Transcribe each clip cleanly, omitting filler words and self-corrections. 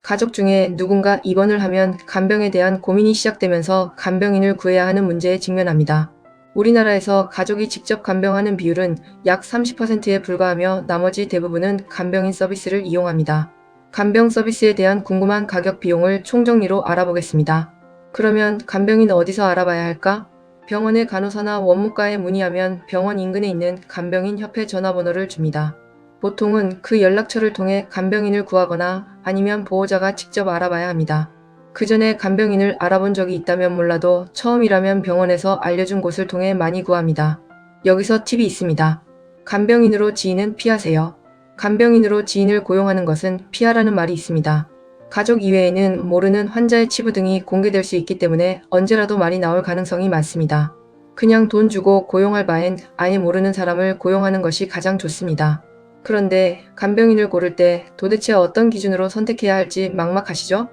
가족 중에 누군가 입원을 하면 간병에 대한 고민이 시작되면서 간병인을 구해야 하는 문제에 직면합니다. 우리나라에서 가족이 직접 간병하는 비율은 약 30%에 불과하며 나머지 대부분은 간병인 서비스를 이용합니다. 간병 서비스에 대한 궁금한 가격 비용을 총정리로 알아보겠습니다. 그러면 간병인 어디서 알아봐야 할까? 병원의 간호사나 원무과에 문의하면 병원 인근에 있는 간병인 협회 전화번호를 줍니다. 보통은 그 연락처를 통해 간병인을 구하거나 아니면 보호자가 직접 알아봐야 합니다. 그 전에 간병인을 알아본 적이 있다면 몰라도 처음이라면 병원에서 알려준 곳을 통해 많이 구합니다. 여기서 팁이 있습니다. 간병인으로 지인은 피하세요. 간병인으로 지인을 고용하는 것은 피하라는 말이 있습니다. 가족 이외에는 모르는 환자의 치부 등이 공개될 수 있기 때문에 언제라도 말이 나올 가능성이 많습니다. 그냥 돈 주고 고용할 바엔 아예 모르는 사람을 고용하는 것이 가장 좋습니다. 그런데 간병인을 고를 때 도대체 어떤 기준으로 선택해야 할지 막막하시죠?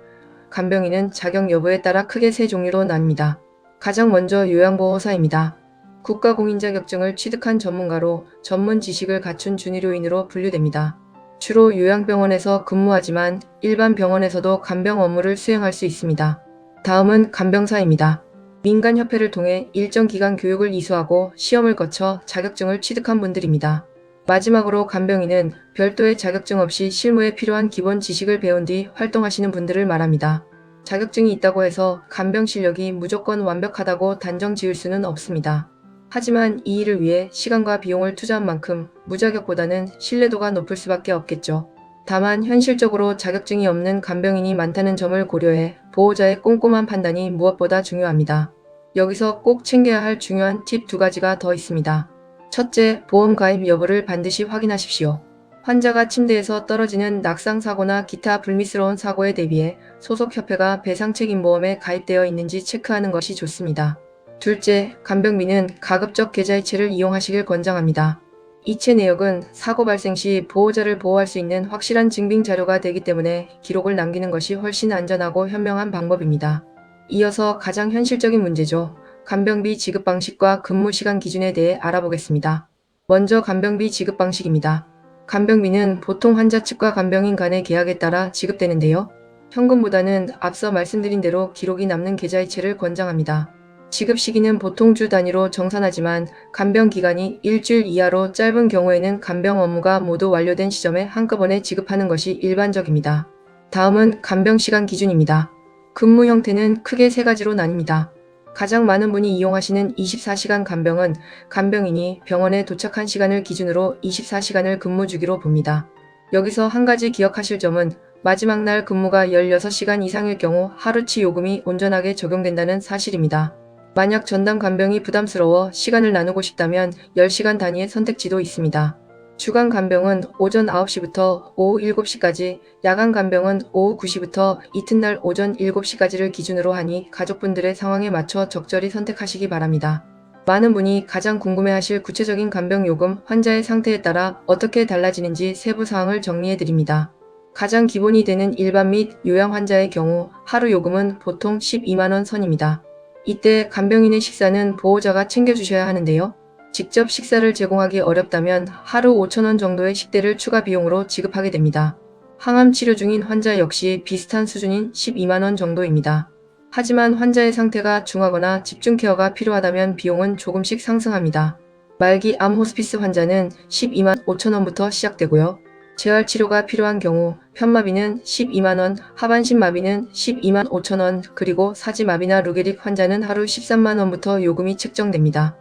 간병인은 자격 여부에 따라 크게 세 종류로 나뉩니다. 가장 먼저 요양보호사입니다. 국가공인 자격증을 취득한 전문가로 전문 지식을 갖춘 준의료인으로 분류됩니다. 주로 요양병원에서 근무하지만 일반 병원에서도 간병 업무를 수행할 수 있습니다. 다음은 간병사입니다. 민간협회를 통해 일정 기간 교육을 이수하고 시험을 거쳐 자격증을 취득한 분들입니다. 마지막으로 간병인은 별도의 자격증 없이 실무에 필요한 기본 지식을 배운 뒤 활동하시는 분들을 말합니다. 자격증이 있다고 해서 간병 실력이 무조건 완벽하다고 단정 지을 수는 없습니다. 하지만 이 일을 위해 시간과 비용을 투자한 만큼 무자격보다는 신뢰도가 높을 수밖에 없겠죠. 다만 현실적으로 자격증이 없는 간병인이 많다는 점을 고려해 보호자의 꼼꼼한 판단이 무엇보다 중요합니다. 여기서 꼭 챙겨야 할 중요한 팁 2가지가 더 있습니다. 첫째, 보험 가입 여부를 반드시 확인하십시오. 환자가 침대에서 떨어지는 낙상사고나 기타 불미스러운 사고에 대비해 소속 협회가 배상책임보험에 가입되어 있는지 체크하는 것이 좋습니다. 둘째, 간병비는 가급적 계좌이체를 이용하시길 권장합니다. 이체 내역은 사고 발생 시 보호자를 보호할 수 있는 확실한 증빙 자료가 되기 때문에 기록을 남기는 것이 훨씬 안전하고 현명한 방법입니다. 이어서 가장 현실적인 문제죠. 간병비 지급 방식과 근무 시간 기준에 대해 알아보겠습니다. 먼저 간병비 지급 방식입니다. 간병비는 보통 환자 측과 간병인 간의 계약에 따라 지급되는데요. 현금보다는 앞서 말씀드린 대로 기록이 남는 계좌이체를 권장합니다. 지급 시기는 보통 주 단위로 정산하지만 간병 기간이 일주일 이하로 짧은 경우에는 간병 업무가 모두 완료된 시점에 한꺼번에 지급하는 것이 일반적입니다. 다음은 간병 시간 기준입니다. 근무 형태는 크게 3가지로 나뉩니다. 가장 많은 분이 이용하시는 24시간 간병은 간병인이 병원에 도착한 시간을 기준으로 24시간을 근무 주기로 봅니다. 여기서 한 가지 기억하실 점은 마지막 날 근무가 16시간 이상일 경우 하루치 요금이 온전하게 적용된다는 사실입니다. 만약 전담 간병이 부담스러워 시간을 나누고 싶다면 10시간 단위의 선택지도 있습니다. 주간 간병은 오전 9시부터 오후 7시까지, 야간 간병은 오후 9시부터 이튿날 오전 7시까지를 기준으로 하니 가족분들의 상황에 맞춰 적절히 선택하시기 바랍니다. 많은 분이 가장 궁금해하실 구체적인 간병 요금, 환자의 상태에 따라 어떻게 달라지는지 세부 사항을 정리해 드립니다. 가장 기본이 되는 일반 및 요양 환자의 경우 하루 요금은 보통 12만원 선입니다. 이때 간병인의 식사는 보호자가 챙겨주셔야 하는데요. 직접 식사를 제공하기 어렵다면 하루 5,000원 정도의 식대를 추가 비용으로 지급하게 됩니다. 항암 치료 중인 환자 역시 비슷한 수준인 12만원 정도입니다. 하지만 환자의 상태가 중하거나 집중 케어가 필요하다면 비용은 조금씩 상승합니다. 말기 암 호스피스 환자는 12만 5천원부터 시작되고요. 재활 치료가 필요한 경우 편마비는 12만원, 하반신 마비는 12만 5천원, 그리고 사지마비나 루게릭 환자는 하루 13만원부터 요금이 책정됩니다.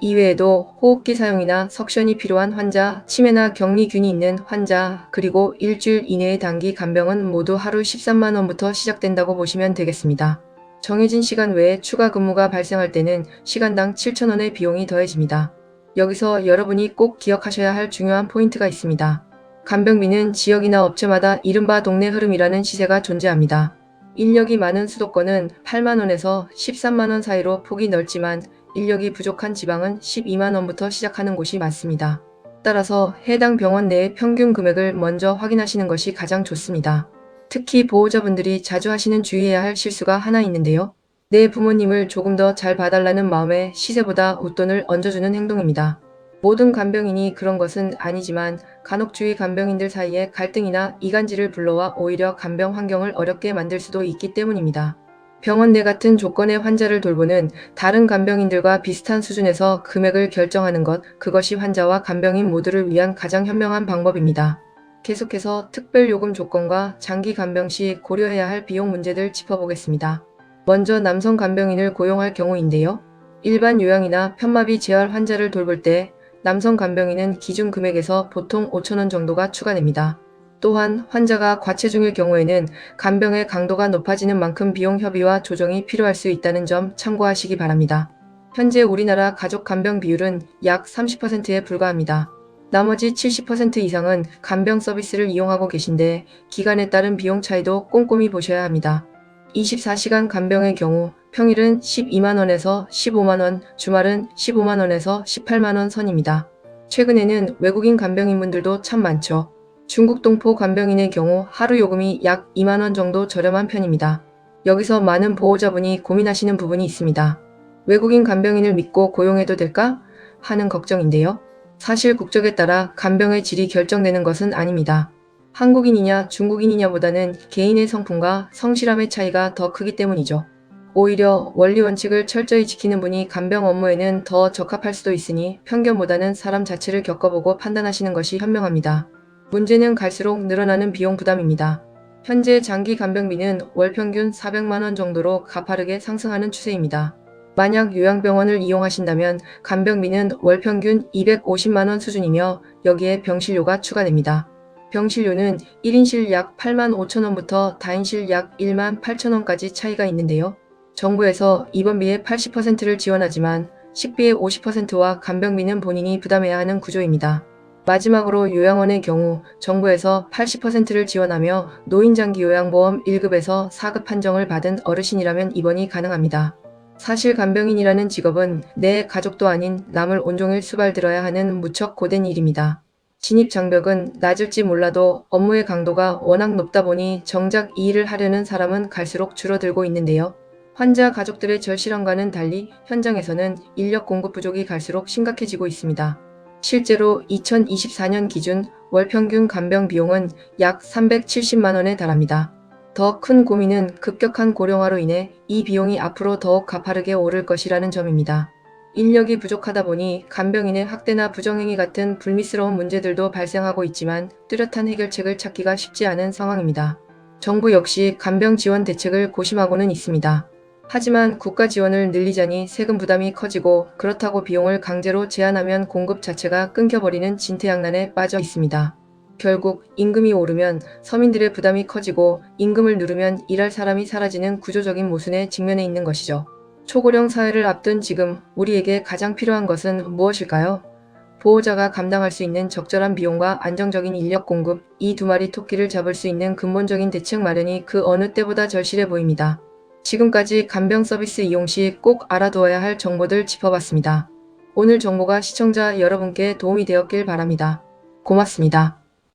이외에도 호흡기 사용이나 석션이 필요한 환자, 치매나 격리균이 있는 환자, 그리고 일주일 이내의 단기 간병은 모두 하루 13만원부터 시작된다고 보시면 되겠습니다. 정해진 시간 외에 추가 근무가 발생할 때는 시간당 7,000원의 비용이 더해집니다. 여기서 여러분이 꼭 기억하셔야 할 중요한 포인트가 있습니다. 간병비는 지역이나 업체마다 이른바 동네 흐름이라는 시세가 존재합니다. 인력이 많은 수도권은 8만원에서 13만원 사이로 폭이 넓지만 인력이 부족한 지방은 12만원부터 시작하는 곳이 많습니다. 따라서 해당 병원 내의 평균 금액을 먼저 확인하시는 것이 가장 좋습니다. 특히 보호자분들이 자주 하시는 주의해야 할 실수가 하나 있는데요. 내 부모님을 조금 더 잘 봐달라는 마음에 시세보다 웃돈을 얹어주는 행동입니다. 모든 간병인이 그런 것은 아니지만 간혹주의 간병인들 사이에 갈등이나 이간질을 불러와 오히려 간병 환경을 어렵게 만들 수도 있기 때문입니다. 병원 내 같은 조건의 환자를 돌보는 다른 간병인들과 비슷한 수준에서 금액을 결정하는 것, 그것이 환자와 간병인 모두를 위한 가장 현명한 방법입니다. 계속해서 특별요금 조건과 장기 간병 시 고려해야 할 비용 문제들 짚어보겠습니다. 먼저 남성 간병인을 고용할 경우인데요. 일반 요양이나 편마비 재활 환자를 돌볼 때 남성 간병인은 기준 금액에서 보통 5,000원 정도가 추가됩니다. 또한 환자가 과체중일 경우에는 간병의 강도가 높아지는 만큼 비용 협의와 조정이 필요할 수 있다는 점 참고하시기 바랍니다. 현재 우리나라 가족 간병 비율은 약 30%에 불과합니다. 나머지 70% 이상은 간병 서비스를 이용하고 계신데 기간에 따른 비용 차이도 꼼꼼히 보셔야 합니다. 24시간 간병의 경우 평일은 12만원에서 15만원, 주말은 15만원에서 18만원 선입니다. 최근에는 외국인 간병인분들도 참 많죠. 중국 동포 간병인의 경우 하루 요금이 약 2만원 정도 저렴한 편입니다. 여기서 많은 보호자분이 고민하시는 부분이 있습니다. 외국인 간병인을 믿고 고용해도 될까? 하는 걱정인데요. 사실 국적에 따라 간병의 질이 결정되는 것은 아닙니다. 한국인이냐 중국인이냐보다는 개인의 성품과 성실함의 차이가 더 크기 때문이죠. 오히려 원리 원칙을 철저히 지키는 분이 간병 업무에는 더 적합할 수도 있으니 편견보다는 사람 자체를 겪어보고 판단하시는 것이 현명합니다. 문제는 갈수록 늘어나는 비용 부담입니다. 현재 장기 간병비는 월 평균 400만원 정도로 가파르게 상승하는 추세입니다. 만약 요양병원을 이용하신다면 간병비는 월 평균 250만원 수준이며 여기에 병실료가 추가됩니다. 병실료는 1인실 약 8만 5천원부터 다인실 약 1만 8천원까지 차이가 있는데요. 정부에서 입원비의 80%를 지원하지만 식비의 50%와 간병비는 본인이 부담해야 하는 구조입니다. 마지막으로 요양원의 경우 정부에서 80%를 지원하며 노인장기요양보험 1급에서 4급 판정을 받은 어르신이라면 입원이 가능합니다. 사실 간병인이라는 직업은 내 가족도 아닌 남을 온종일 수발들어야 하는 무척 고된 일입니다. 진입 장벽은 낮을지 몰라도 업무의 강도가 워낙 높다 보니 정작 이 일을 하려는 사람은 갈수록 줄어들고 있는데요. 환자 가족들의 절실함과는 달리 현장에서는 인력 공급 부족이 갈수록 심각해지고 있습니다. 실제로 2024년 기준 월 평균 간병 비용은 약 370만원에 달합니다. 더 큰 고민은 급격한 고령화로 인해 이 비용이 앞으로 더욱 가파르게 오를 것이라는 점입니다. 인력이 부족하다 보니 간병인의 학대나 부정행위 같은 불미스러운 문제들도 발생하고 있지만 뚜렷한 해결책을 찾기가 쉽지 않은 상황입니다. 정부 역시 간병 지원 대책을 고심하고는 있습니다. 하지만 국가 지원을 늘리자니 세금 부담이 커지고 그렇다고 비용을 강제로 제한하면 공급 자체가 끊겨버리는 진퇴양난에 빠져 있습니다. 결국 임금이 오르면 서민들의 부담이 커지고 임금을 누르면 일할 사람이 사라지는 구조적인 모순에 직면해 있는 것이죠. 초고령 사회를 앞둔 지금 우리에게 가장 필요한 것은 무엇일까요? 보호자가 감당할 수 있는 적절한 비용과 안정적인 인력 공급, 이 두 마리 토끼를 잡을 수 있는 근본적인 대책 마련이 그 어느 때보다 절실해 보입니다. 지금까지 간병 서비스 이용 시 꼭 알아두어야 할 정보들 짚어봤습니다. 오늘 정보가 시청자 여러분께 도움이 되었길 바랍니다. 고맙습니다.